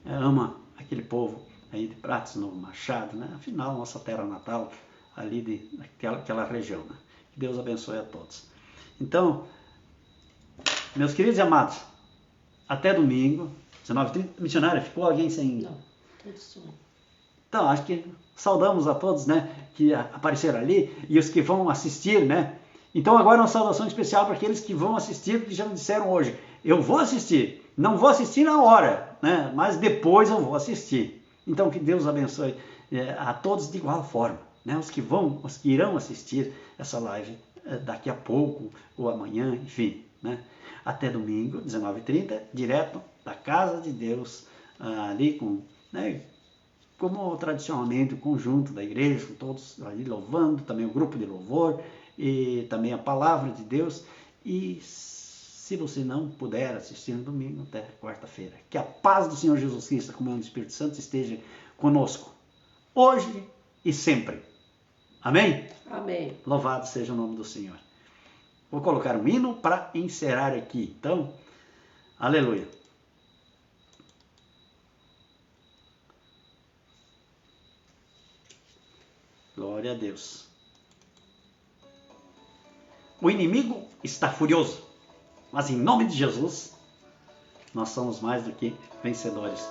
Speaker 2: ama aquele povo aí de Pratos, no Machado, né? Afinal, nossa terra natal, ali daquela região, né? Que Deus abençoe a todos. Então, meus queridos e amados, até domingo, 19h30. Missionária, ficou alguém sem...
Speaker 1: Não, tudo som.
Speaker 2: Então, acho que saudamos a todos, né, que apareceram ali e os que vão assistir, né? Então, agora uma saudação especial para aqueles que vão assistir, que já me disseram hoje: eu vou assistir, não vou assistir na hora, né, mas depois eu vou assistir. Então, que Deus abençoe a todos de igual forma, né? Os que irão assistir essa live daqui a pouco ou amanhã, enfim, né? Até domingo, 19h30, direto da casa de Deus, ali com, né, como tradicionalmente o conjunto da igreja, com todos ali louvando, também o grupo de louvor e também a palavra de Deus. E se você não puder assistir no domingo, até quarta-feira. Que a paz do Senhor Jesus Cristo, a comunhão do Espírito Santo esteja conosco, hoje e sempre. Amém?
Speaker 1: Amém.
Speaker 2: Louvado seja o nome do Senhor. Vou colocar um hino para encerrar aqui. Então, aleluia. Glória a Deus. O inimigo está furioso, mas em nome de Jesus, nós somos mais do que vencedores.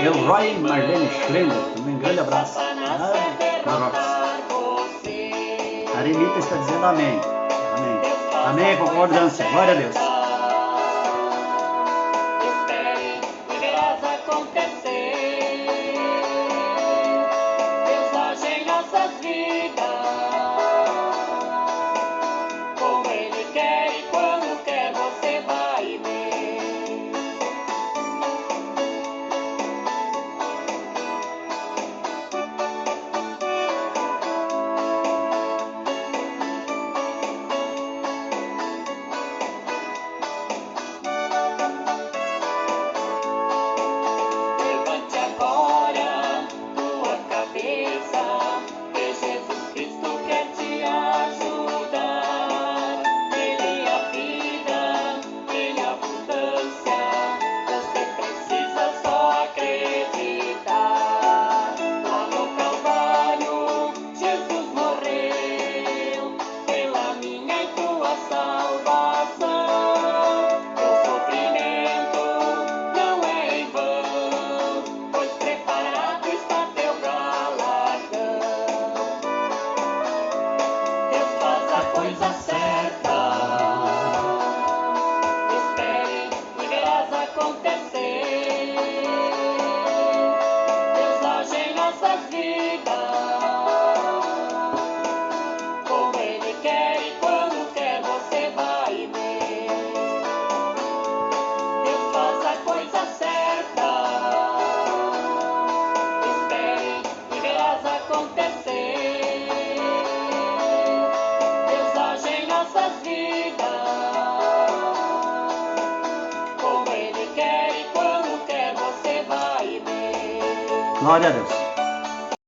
Speaker 2: Elroy e Marlene Schlemmer, também um grande abraço. Marrocos. A Arenita está dizendo amém. Amém. Amém, concordância. Glória a Deus. Glória a Deus.